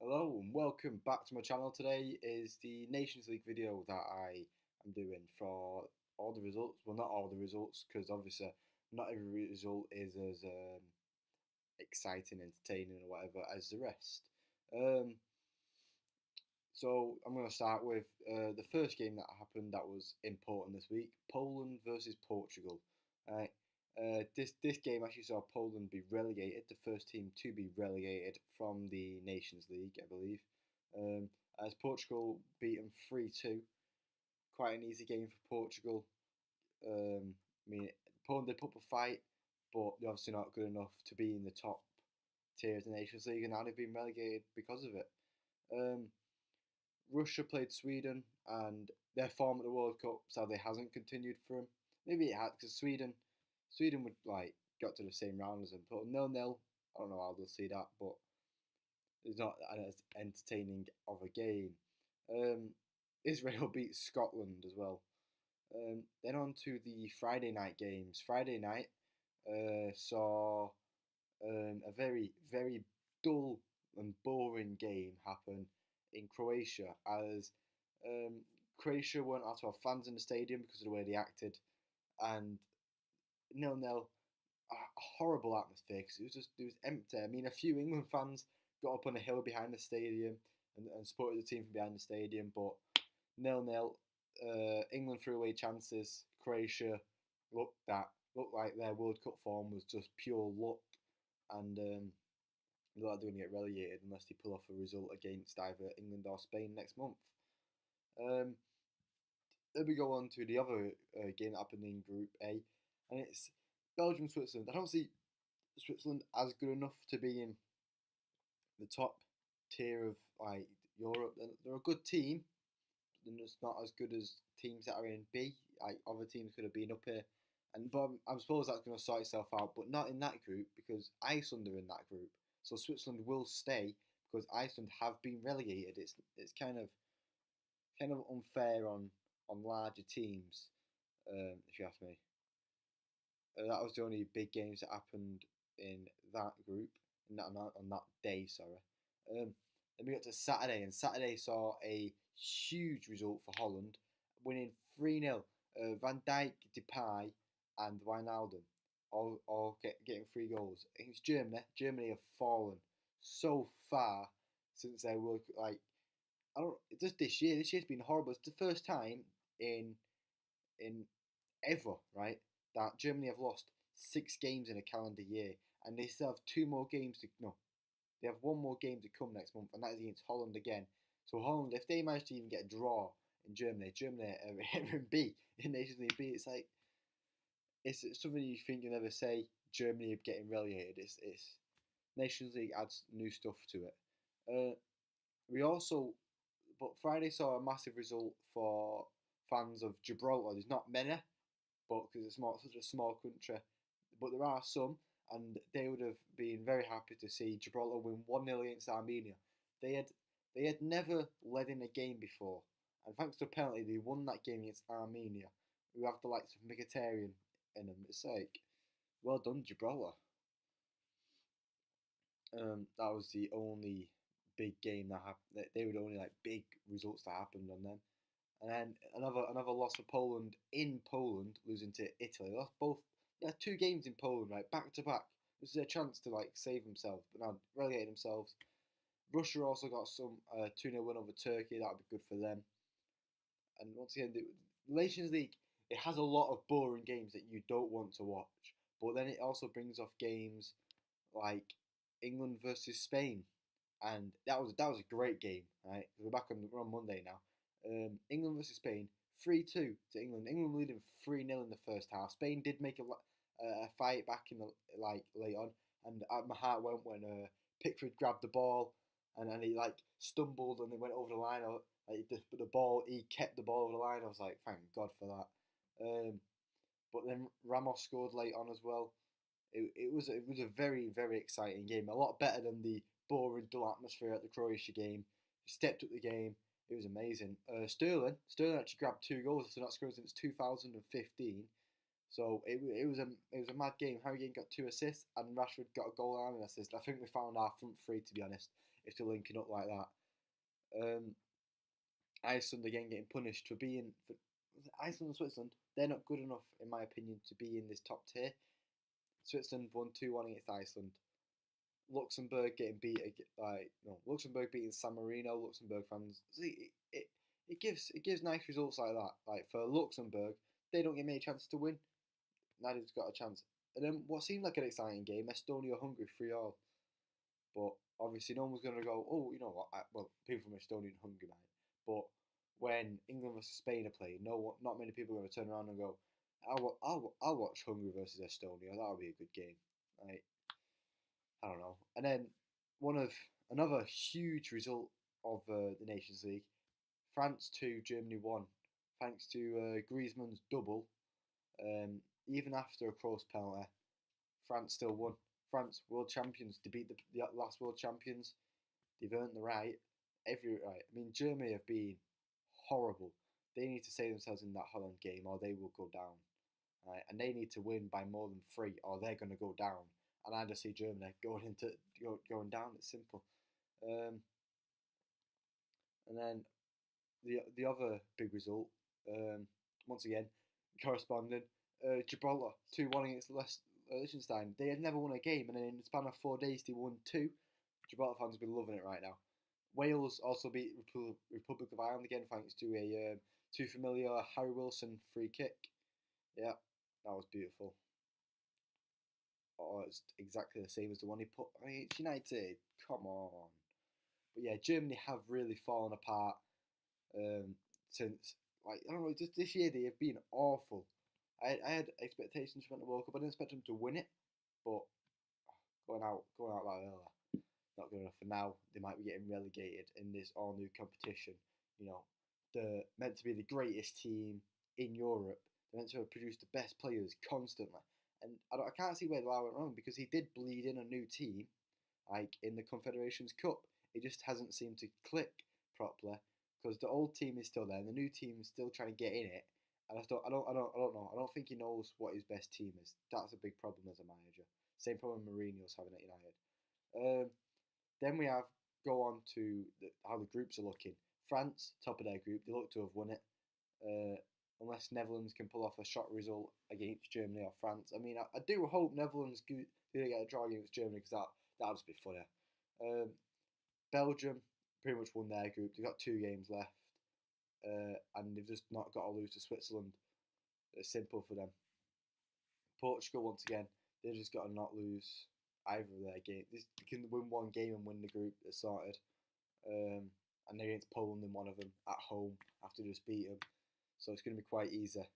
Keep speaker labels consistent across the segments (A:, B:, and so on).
A: Hello and welcome back to my channel. Today is the Nations League video that I am doing for all the results. Well, not all the results, because obviously not every result is as exciting, entertaining, or whatever as the rest. Um, so I'm going to start with the first game that happened that was important this week: Poland versus Portugal. Right. This game actually saw Poland be relegated, the first team to be relegated from the Nations League, I believe. Um, as Portugal beat them 3-2. Quite an easy game for Portugal. I mean, Poland did put up a fight, but they're obviously not good enough to be in the top tier of the Nations League, and now they've been relegated because of it. Um, Russia played Sweden, and their form at the World Cup sadly hasn't continued for them. Maybe it had because Sweden would like got to the same round as them, but 0-0. I don't know how they'll see that, but it's not as entertaining of a game. Um, Israel beat Scotland as well. Then on to the Friday night games. Friday night saw a very dull and boring game happen in Croatia as um, Croatia weren't allowed to have fans in the stadium because of the way they acted, and 0-0, a horrible atmosphere because it was empty. I mean, a few England fans got up on a hill behind the stadium and supported the team from behind the stadium, but 0-0. England threw away chances. Croatia looked like their World Cup form was just pure luck, and they're not going to get relegated unless they pull off a result against either England or Spain next month. Um, then we go on to the other game that happened in Group A, and it's Belgium Switzerland. I don't see Switzerland as good enough to be in the top tier of like Europe. They're a good team. They're just not as good as teams that are in B. Like other teams could have been up here, and but I suppose that's going to sort itself out. But not in that group because Iceland are in that group. So Switzerland will stay because Iceland have been relegated. It's kind of unfair on larger teams, if you ask me. That was the only big games that happened in that group, on that day. Sorry. Then we got to Saturday, and Saturday saw a huge result for Holland, winning 3-0. Van Dijk, Depay, and Wijnaldum getting 3 goals. Against Germany. Germany have fallen so far since they were like I don't just this year. This year's been horrible. It's the first time in in ever, right, that Germany have lost 6 games in a calendar year, and they still have 2 more games to no, they have 1 more game to come next month, and that is against Holland again. So Holland, if they manage to even get a draw in Germany are in B in Nations League B. It's like it's something you think you never say. Germany getting relegated. It's Nations League adds new stuff to it. We also, but Friday saw a massive result for fans of Gibraltar. There's not many, but because it's such a small country, but there are some, and they would have been very happy to see Gibraltar win 1-0 against Armenia. They had they had never led in a game before, and thanks to a penalty, they won that game against Armenia, who have the likes of Mkhitaryan in them. It's like, well done, Gibraltar. That was the only big game that happened. They were the only like big results that happened on them. And then another loss for Poland in Poland, losing to Italy. They lost both. They had 2 games in Poland, right, back to back. This is their chance to like save themselves, but now relegated themselves. Russia also got some 2-0 win over Turkey. That would be good for them. And once again, the Nations League, it has a lot of boring games that you don't want to watch. But then it also brings off games like England versus Spain, and that was a great game. Right, we're on Monday now. England versus Spain, 3-2 to England. England leading 3-0 in the first half. Spain did make a fight back in the like late on, and my heart went when Pickford grabbed the ball and he like stumbled and then went over the line. Like the ball, he kept the ball over the line. I was like, thank God for that. But then Ramos scored late on as well. It was a very exciting game. A lot better than the boring dull atmosphere at the Croatia game. He stepped up the game. It was amazing. Sterling actually grabbed 2 goals after not scoring since 2015. So it was a mad game. Harry Kane got 2 assists and Rashford got a goal and an assist. I think we found our front three, to be honest. if they're linking up like that. Iceland again getting punished for being for Iceland and Switzerland. They're not good enough, in my opinion, to be in this top tier. Switzerland won 2-1 against Iceland. Luxembourg getting beat, Luxembourg beating San Marino. Luxembourg fans, see, it gives nice results like that. Like for Luxembourg, they don't get many chances to win. Neither's got a chance. And then what seemed like an exciting game, Estonia-Hungary 3-all. But obviously, no one was going to go, oh, you know what? Well, people from Estonia and Hungary might. But when England versus Spain are playing, not many people are going to turn around and go, I'll watch Hungary versus Estonia. That'll be a good game. Like, I don't know. And then another huge result of the Nations League, France 2, Germany 1, thanks to Griezmann's double. Even after a close penalty, France still won. France, world champions, to beat the last world champions. They've earned the right. Every right. I mean, Germany have been horrible. They need to save themselves in that Holland game, or they will go down. Right, and they need to win by more than 3, or they're going to go down. And I just see Germany going down. It's simple. And then the other big result, once again, corresponding, Gibraltar 2-1 against Liechtenstein. They had never won a game, and then in the span of 4 days, they won 2. Gibraltar fans will be loving it right now. Wales also beat Republic of Ireland again, thanks to a too familiar Harry Wilson free kick. Yeah, that was beautiful. Oh, it's exactly the same as the one he put against United. Come on. But yeah, Germany have really fallen apart since, like, I don't know, just this year they have been awful. I had expectations for the World Cup. I didn't expect them to win it, but going out that early, not good enough. For now, they might be getting relegated in this all new competition. You know, they're meant to be the greatest team in Europe. They're meant to have produced the best players constantly. And I can't see where Lau went wrong, because he did bleed in a new team, like in the Confederations Cup. It just hasn't seemed to click properly, because the old team is still there and the new team is still trying to get in it. And I don't know. I don't think he knows what his best team is. That's a big problem as a manager. Same problem Mourinho's having at United. Then we go on to how the groups are looking. France, top of their group, they look to have won it. Unless Netherlands can pull off a shot result against Germany or France. I mean, I do hope Netherlands do get a draw against Germany, because that'd just be funny. Belgium pretty much won their group. They've got 2 games left, and they've just not got to lose to Switzerland. It's simple for them. Portugal, once again, they've just got to not lose either of their games. They can win one game and win the group. They're sorted. And they're against Poland in one of them at home after just beat them. So it's going to be quite easy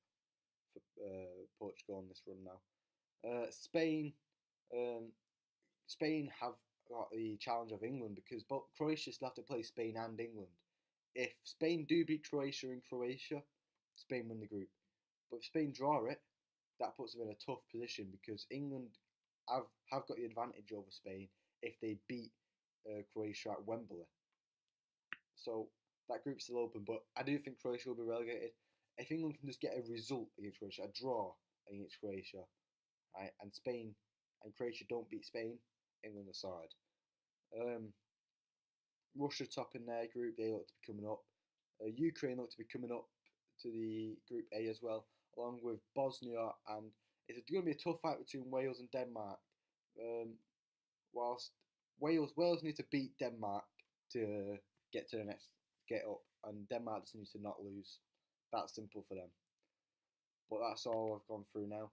A: for Portugal on this run now. Spain have got the challenge of England, because Croatia still have to play Spain and England. If Spain do beat Croatia in Croatia, Spain win the group. But if Spain draw it, that puts them in a tough position, because England have got the advantage over Spain if they beat Croatia at Wembley. So that group's still open, but I do think Croatia will be relegated. If England can just get a result against Croatia, a draw against Croatia, right, and Spain and Croatia don't beat Spain, England are sorted. Russia top in their group, they look to be coming up. Ukraine look to be coming up to the Group A as well, along with Bosnia, and it's going to be a tough fight between Wales and Denmark. Whilst Wales need to beat Denmark to get up, and Denmark just needs to not lose. That's simple for them. But that's all I've gone through now.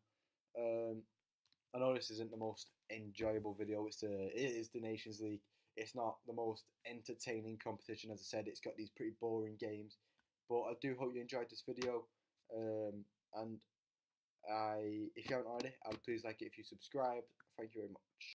A: I know this isn't the most enjoyable video. It is the Nations League. It's not the most entertaining competition. As I said, it's got these pretty boring games. But I do hope you enjoyed this video. And if you haven't already, I'd please like it if you subscribed. Thank you very much.